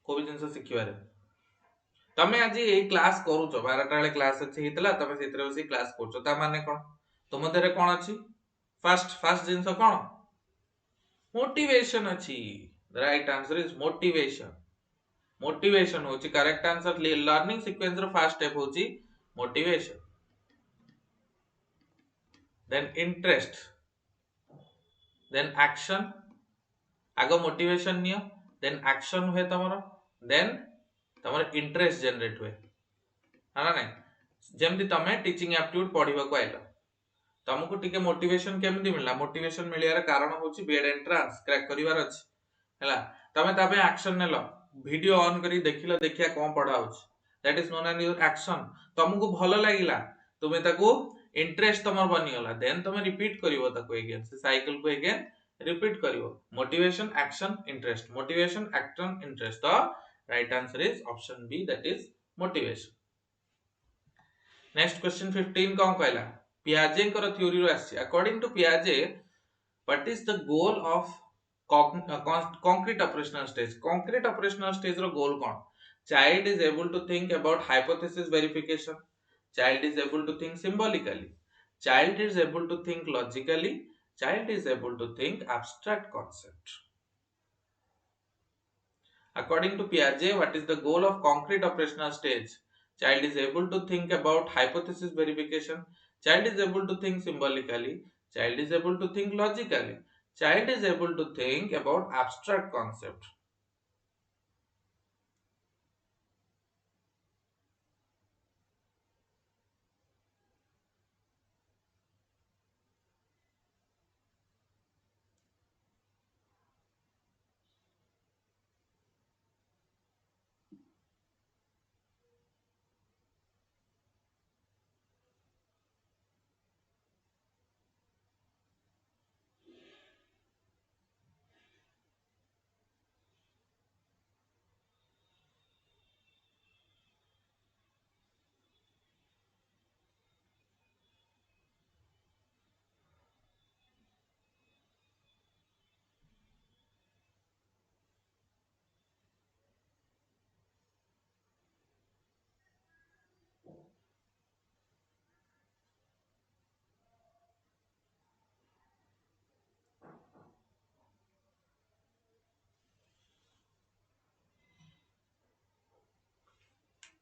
कोई जिनसे सिखिबारे तमे आज ए क्लास करूछो 12टा बेले क्लास अछि हितला तमे सेतरे बसी क्लास करछो ता माने कोन तुम देरे कोन अछि फर्स्ट जिंस कोन मोटिवेशन अछि. The right answer is motivation होची correct answer learning sequence row first step होची motivation then interest then action आगो मोटिवेशन नियो then action हुए तमरो then तमरो इंटरेस्ट जनरेट हुए हाना नै जेमति तमे टीचिंग एप्टीट्यूड पढिबा को आइलो तमको टिके मोटिवेशन केमति मिलला मोटिवेशन मिलियार कारण होची बीएड एंट्रेंस क्रैक करिवार अछि हला तमे ताबे एक्शन नेलो वीडियो ऑन करी देखिलो देखिया कोन पढा होची that is known as your action तमको भलो लागिला तुमे ताको इंटरेस्ट तमर बनि गला देन तमे रिपीट करिवो ताको अगेन से साइकिल को अगेन रिपीट करिवो motivation action interest motivation action interest the right answer is option B that is motivation. Next question 15 कोन कहला Piaget कर थ्योरी रो आसी according to Piaget what is the goal of concrete operational stage रो goal कोन child is able to think about hypothesis verification child is able to think symbolically child is able to think logically child is able to think abstract concept. According to Piaget what is the goal of concrete operational stage child is able to think about hypothesis verification child is able to think symbolically child is able to think logically child is able to think about abstract concept.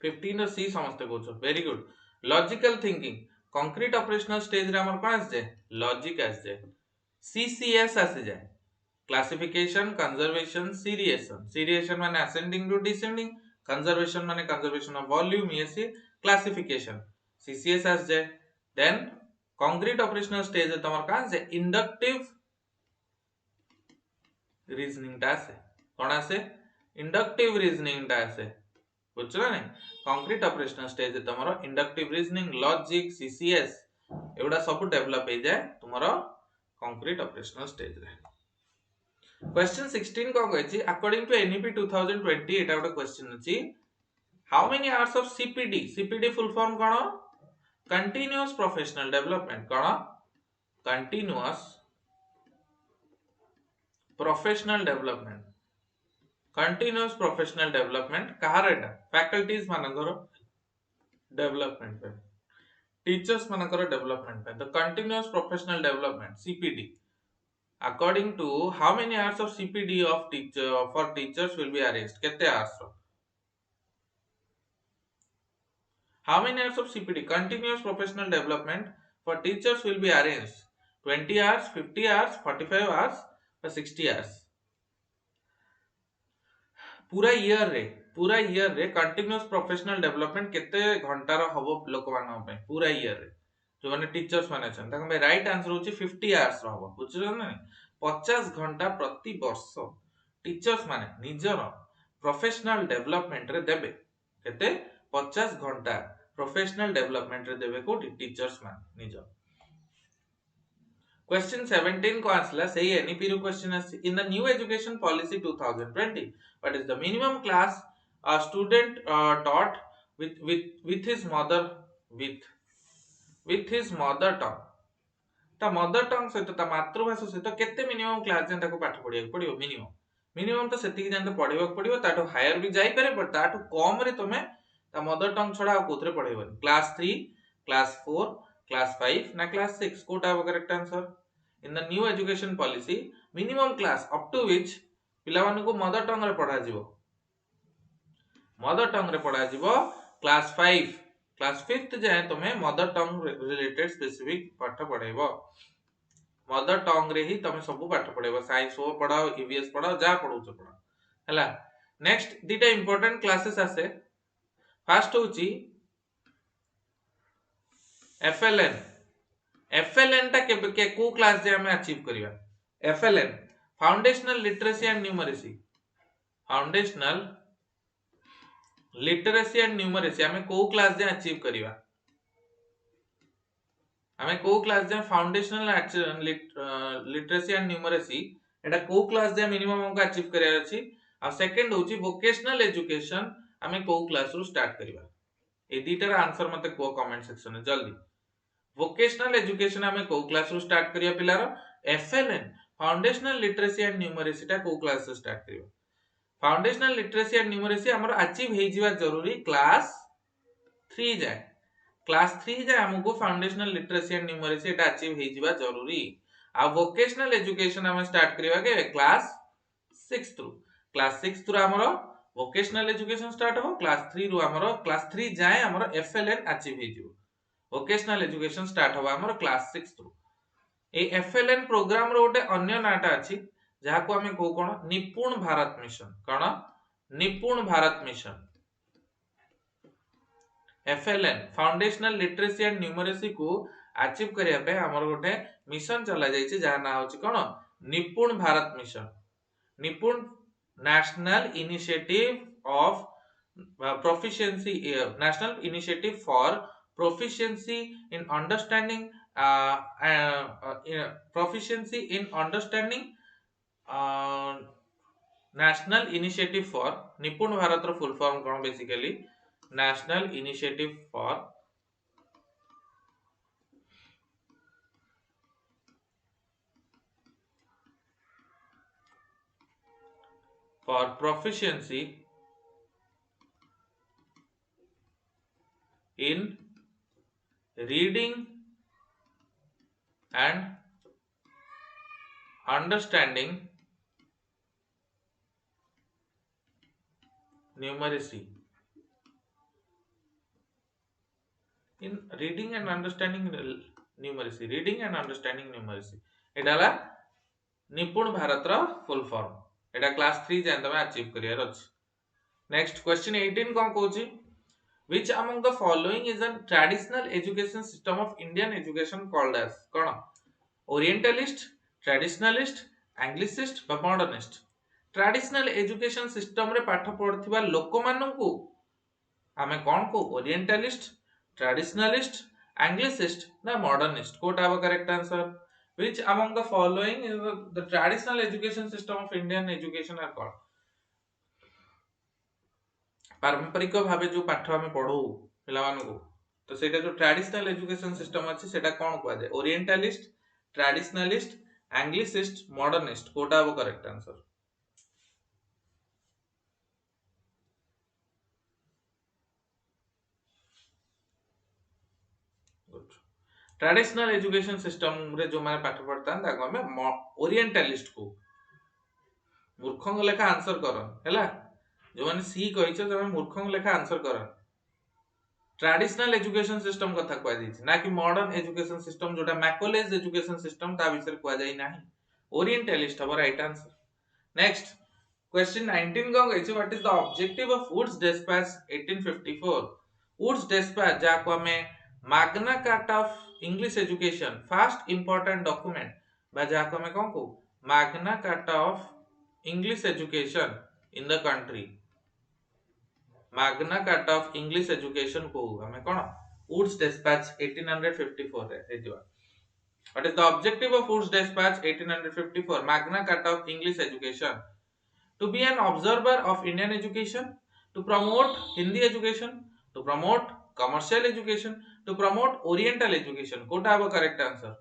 Fifteen सी समझते कौन very good logical thinking concrete operational stage रे हमर कोन आस जाय logic आस जाय CCS आस जाय classification conservation seriation माने ascending to descending conservation माने कंजर्वेशन ऑफ वॉल्यूम, ये सी क्लासिफिकेशन CCS आस जाए। देन कॉन्क्रीट ऑपरेशनल स्टेज है तमर का जे इंडक्टिव रीजनिंग टा से कोन आसे इंडक्टिव रीजनिंग टा से बुझला नहीं। कॉन्क्रीट ऑपरेशनल स्टेज है तमरो इंडक्टिव रीजनिंग, लॉजिक, CCS एवडा सब डेवलप हो जाए तुमरो कॉन्क्रीट ऑपरेशनल स्टेज रे। क्वेश्चन 16 को कहछि अकॉर्डिंग टू NEP 2020 एटा गोटे क्वेश्चन अछि how many hours of CPD full form कोन कंटीन्यूअस प्रोफेशनल डेवलपमेंट कोन कंटीन्यूअस प्रोफेशनल डेवलपमेंट कहार एटा फैकल्टीज मानकर डेवलपमेंट पे टीचर्स मानकर डेवलपमेंट पे the continuous professional development CPD according to how many hours of CPD of for teachers will be arranged kete hours how many hours of CPD continuous professional development for teachers will be arranged 20 hours 50 hours 45 hours or 60 hours पूरा year रे continuous professional development केते घंटा रो हबो लोक मान पे पूरा year रे जो माने टीचर्स माने छन ताके राइट आंसर होची 50 आवर्स रो हबो बुझलो ना 50 घंटा प्रति वर्ष टीचर्स माने निजर प्रोफेशनल डेवलपमेंट रे देबे केते 50 घंटा प्रोफेशनल डेवलपमेंट रे देबे को टीचर्स माने निजर। Question 17 को आंसला सही NEP रो क्वेश्चन आसी इन the new education policy 2020 what is the minimum class a student taught with his mother with his mother tongue ता मदर टंग सहित ता मातृभाषा सहित केते मिनिमम क्लास जे ताको पाठ पढिया पडियो मिनिमम तो सेति कि जानते पढिबा पडियो ताटो हायर भी जाई पारे बट ताटो कम रे तमे ता मदर टंग छडा कोथरे पढिबो क्लास 3 क्लास 4 क्लास 5 ना क्लास 6 कोटा हो correct answer in the new education policy minimum class up to which पिलावान को मदर टंग रे पढा जिवो क्लास 5 क्लास 5th जाए तमे मदर टंग रिलेटेड स्पेसिफिक पाठ पढाइबो मदर टंग रे ही तमे सब पाठ पढाइबो साइंस हो पढाओ EVS पढाओ जा पढौ छ पढा हला। नेक्स्ट दीटा इंपोर्टेंट क्लासेस आसे फर्स्ट होची FLN ता के को क्लास जे हमें अचीव करिवा FLN foundational literacy and numeracy हमें को क्लास जे अचीव करिवा फाउंडेशनल लिटरेसी एंड न्यूमरेसी एटा को क्लास जे मिनिमम हमको अचीव करिया अछि आ सेकंड होची वोकेशनल एजुकेशन हमें को क्लास रु स्टार्ट करिवा ए दीटार आंसर मते को कमेंट सेक्शन में जल्दी वोकेशनल एजुकेशन हमें को क्लास रु स्टार्ट करिया पिलार FLN foundational literacy and numeracy टा को क्लास से स्टार्ट करियो फाउंडेशनल लिटरेसी एंड न्यूमरेसी हमर अचीव हे जिवा जरूरी क्लास 3 जाय हमको फाउंडेशनल लिटरेसी एंड न्यूमरेसी टा अचीव हे जिवा जरूरी आ वोकेशनल एजुकेशन हम स्टार्ट करिवा के क्लास 6 थ्रू हमर वोकेशनल एजुकेशन स्टार्ट हो क्लास 3 रु हमर क्लास 3 जाय हमर FLN अचीव हे जिवो वोकेशनल एजुकेशन स्टार्ट होबा हमर class 6 through a FLN programme रो ओटे अन्य नाटा अछि जहा को हमें को कोन Nipun Bharat mission FLN foundational literacy and numeracy को अचीव करिया पे हमर गोटे मिशन चला जाय छै जहा ना होछि कोन Nipun Bharat mission Nipun national initiative of proficiency national initiative for proficiency in understanding national initiative for Nipun Bharat रो फुल फॉर्म कोन basically national initiative for proficiency in reading and understanding numeracy in reading and understanding numeracy एडाला निपुण भारत रो full form एडा class 3 जाय तमे achieve career अछि next question 18 कौन कहूची which among the following is a traditional education system of Indian education called as कौन orientalist traditionalist Anglicist बा modernist traditional education system रे पाठ पढ़ुवा लोक माननकु आमे कौन को ओरिएंटलिस्ट ट्रेडिशनलिस्ट एंग्लिसिस्ट ना मॉडर्निस्ट कोटा अब correct answer which among the following is the traditional education system of Indian education are called पारंपरिक भावे जो पाठ आमे पढू पिला मानकु तो सेटा जो ट्रेडिशनल एजुकेशन सिस्टम अछि सेटा कोन कुआ जाय ओरिएंटलिस्ट ट्रेडिशनलिस्ट एंग्लिसिस्ट मॉडर्निस्ट कोटा अब correct answer traditional education system रे जो माने पाठ पढतान ताको हमें ओरिएंटलिस्ट को मूर्खंग लेखा आंसर करन हैला जो माने सी कहिछ तमे मूर्खंग लेखा आंसर करन ट्रेडिशनल एजुकेशन सिस्टम कथा कुआ जाई ना कि मॉडर्न एजुकेशन सिस्टम जोटा मैकोलेज एजुकेशन सिस्टम ता विषय कुआ जाई नाही ओरिएंटलिस्ट अब राइट आंसर नेक्स्ट क्वेश्चन 19 को गई what is the objective of Wood's dispatch 1854 Wood's dispatch जा को हमें Magna Carta of English education first important document बा जा को हमें कोन को Magna Carta of English education in the country Magna Carta of English education को हमें कोन वुड्स डिस्पैच 1854 रे हेतिवा what is the objective of Wood's dispatch 1854 Magna Carta of English education to be an observer of Indian education, to promote Hindi education, to promote commercial education, to promote Oriental education. Kota have a correct answer.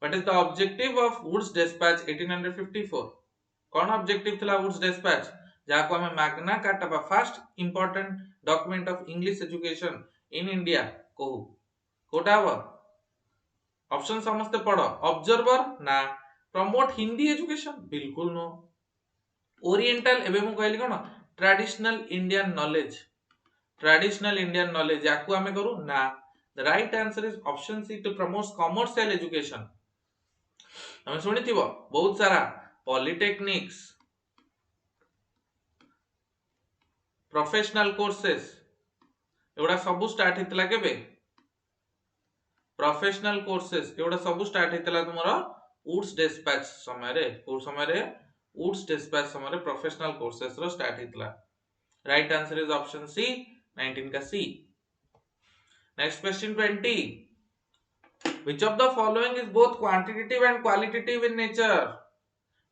What is the objective of Woods Dispatch 1854? कौन objective थला Woods Dispatch? जाको हमें Magna Carta बा first important document of English education in India कहू. Kota have option समझते पढ़ो. Observer ना. Promote Hindi education बिल्कुल नो. ओरिएंटल एबे मु कहली कोन ट्रेडिशनल इंडियन नॉलेज याकू हमें करू ना the right answer is option C to promote commercial education हम सुनिथिबो बहुत सारा पॉलिटेक्निक्स प्रोफेशनल कोर्सेस एवडा सब स्टार्ट हितला केबे प्रोफेशनल कोर्सेस एवडा सब स्टार्ट हितला तुमरो वुड्स डिस्पैच समय रे को समय रे Woods dispatch समय प्रोफेशनल कोर्सेस रो स्टार्ट हितला right answer is option C 19 का C next question 20 which of the following is both quantitative and qualitative in nature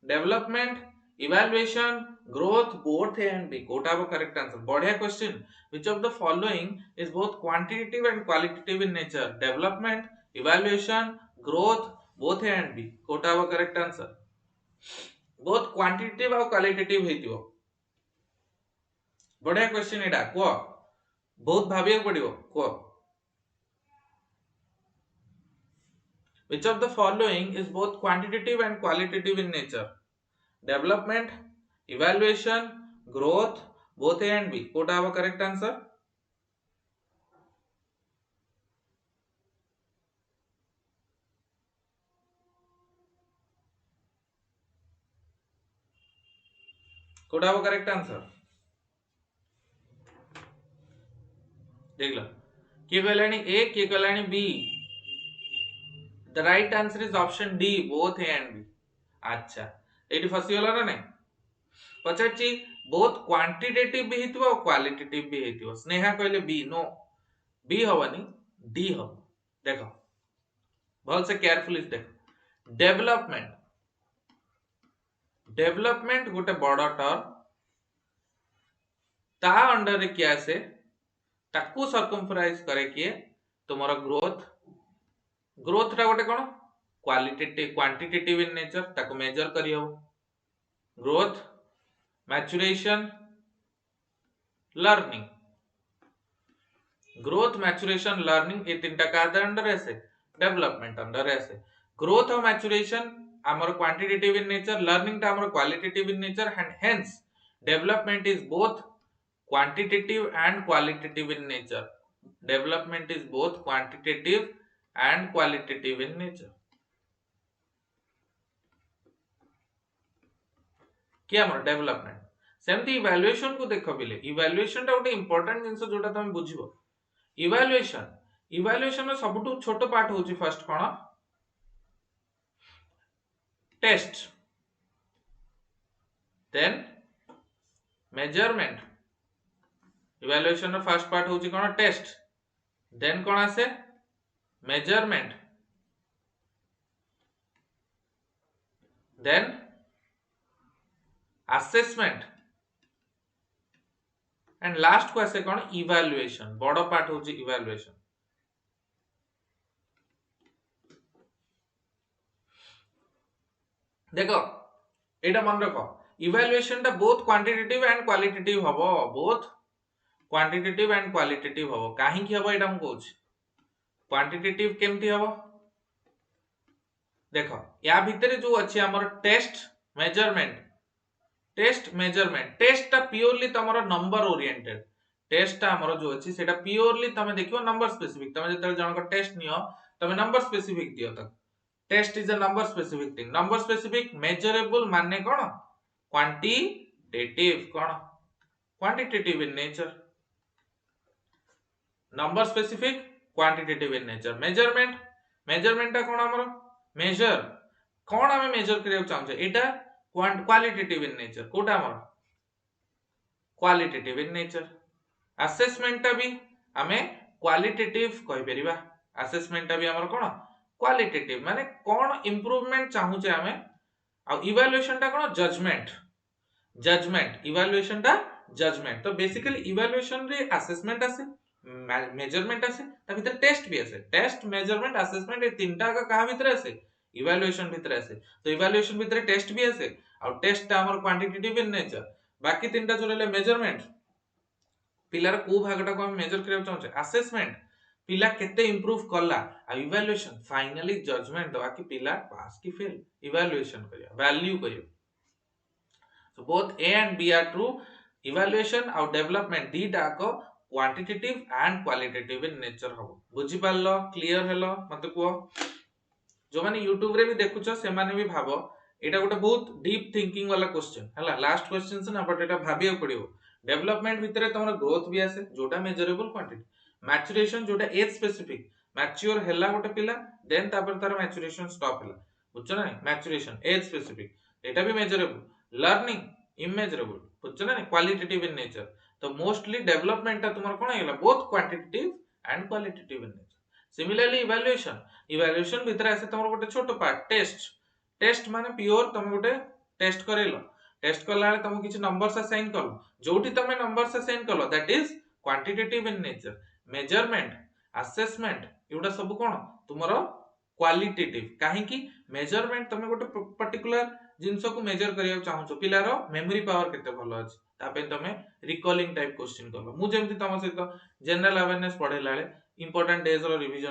development evaluation growth both A and B कोटा वो correct answer बढ़िया question which of the following is both quantitative and qualitative in nature development evaluation growth both A and B कोटा वो correct answer बहुत quantitative और qualitative हेतियो बढ़िया question एटा को बहुत भाबिया पड़ियो को which of the following is both quantitative and qualitative in nature development evaluation growth both A and B Kota have correct answer Kota have correct answer देख लो के कहलानी ए के कहलानी B the right answer is option D both A and B अच्छा एटी फसी होला ना नहीं पचाची बोथ क्वांटिटेटिव भी हेतिबो और क्वालिटेटिव भी हेतिबो स्नेहा कहले बी नो बी होवनी डी हो देखो बहुत से केयरफुली देखो डेवलपमेंट गोटे बड़ टर्म ता अंडर रे क्या से ताकू सर्कमफ्राइज करे किए तुमरो ग्रोथ रा गोटे कोन क्वालिटेटिव क्वांटिटेटिव इन नेचर ताकू मेजर करी हो growth maturation learning growth maturation learning ये तीनटा का अंडर ऐसे डेवलपमेंट अंडर ऐसे ग्रोथ और मैच्योरेशन आमर क्वांटिटेटिव इन नेचर लर्निंग टा आमर qualitative in nature and hence development is both quantitative and qualitative in nature development is both quantitative and qualitative in nature क्या हमर डेवलपमेंट सेमती evaluation को देख बिले इवैल्यूएशन टा गोटे इंपोर्टेंट जिंस जोटा तुम बुझिबो इवैल्यूएशन सबुठु छोट पार्ट होची फर्स्ट कोन टेस्ट देन मेजरमेंट इवैल्यूएशन रो फर्स्ट पार्ट होची कोन टेस्ट देन कोन आसे measurement then assessment and last को आसे कोन इवैल्यूएशन बड़ पार्ट होची इवैल्यूएशन देखो एटा मन रखो इवैल्यूएशन टा बोथ क्वांटिटेटिव एंड क्वालिटेटिव हबो बोथ क्वांटिटेटिव एंड क्वालिटेटिव हबो काहे की हबो एटा हम कहूछ क्वांटिटेटिव केमती हबो देखो या भितरे जो अछि हमर टेस्ट मेजरमेंट टेस्ट टा प्योरली तमरो नंबर ओरिएंटेड टेस्ट टा हमर जो अछि सेटा प्योरली तमे देखियो नंबर स्पेसिफिक तमे जते जन को टेस्ट नियो तमे नंबर स्पेसिफिक दियो तक test is a number specific thing number specific measurable माने कोन क्वांटिटेटिव कोन quantitative in nature number specific quantitative in nature measurement टा कोन हमर मेजर कोन हमें मेजर करियो चाहछे एटा क्वालिटेटिव इन नेचर कोटा हमर क्वालिटेटिव इन नेचर असेसमेंट टा भी हमें क्वालिटेटिव कहि परिबा असेसमेंट टा भी हमर कोन क्वालिटेटिव माने कोन इंप्रूवमेंट चाहू छे हमें आ इवैल्यूएशन टा कोन जजमेंट इवैल्यूएशन टा जजमेंट तो बेसिकली इवैल्यूएशन रे असेसमेंट आसे मेजरमेंट आसे ता भीतर टेस्ट भी आसे टेस्ट मेजरमेंट असेसमेंट ए तीनटा का कहा भीतर आसे इवैल्यूएशन भीतर आसे तो इवैल्यूएशन भीतर टेस्ट भी आसे और टेस्ट टा हमर क्वांटिटेटिव इन नेचर बाकी तीनटा जो रहले मेजरमेंट पिलार को भागटा को हम मेजर करियो चाहू छे असेसमेंट पिला केते इंप्रूव करला आ इवैल्यूएशन फाइनली जजमेंट दवा कि पिला पास की फेल इवैल्यूएशन करिया वैल्यू करियो so both A and B are true evaluation और डेवलपमेंट दीटा को quantitative and qualitative in nature हो बुझी पारलो क्लियर हेलो मते को जो माने YouTube रे भी देखुछो से माने भी भाबो एटा गोटे बहुत डीप थिंकिंग वाला क्वेश्चन हला लास्ट क्वेश्चन से ना बट एटा भाबियो पड़ियो डेवलपमेंट भितरे तमरा ग्रोथ भी आसे जोटा मेजरेबल क्वांटिटी मैच्योरेशन जोटा एज स्पेसिफिक मैच्योर हैला गोटे पिला देन तापर तार मैच्योरेशन स्टॉप हैला बुझछ ना मैच्योरेशन एज स्पेसिफिक एटा भी मेजरेबल लर्निंग इमेजरेबल बुझछ ना क्वालिटेटिव इन नेचर तो मोस्टली डेवलपमेंट ता तुमर कोन हैला both quantitative and qualitative in nature similarly evaluation भीतर आसे तुमर गोटे छोटो पार्ट टेस्ट माने प्योर तुम गोटे टेस्ट करेलो टेस्ट करला तुम किछ नंबर्स असाइन करो जोठी तुम नंबर्स असाइन कलो that is quantitative in nature measurement assessment एउडा सब कोन तुमरो क्वालिटेटिव काहे की मेजरमेंट तुम गोटे पर्टिकुलर जिंस को मेजर करियो चाहू छो पिलारो मेमोरी पावर केते भलो अछि तापे तुम रिकॉलिंग टाइप क्वेश्चन करलो मु जेमति तुम सहित जनरल अवेयरनेस पढेला इंपोर्टेंट डेज रो रिवीजन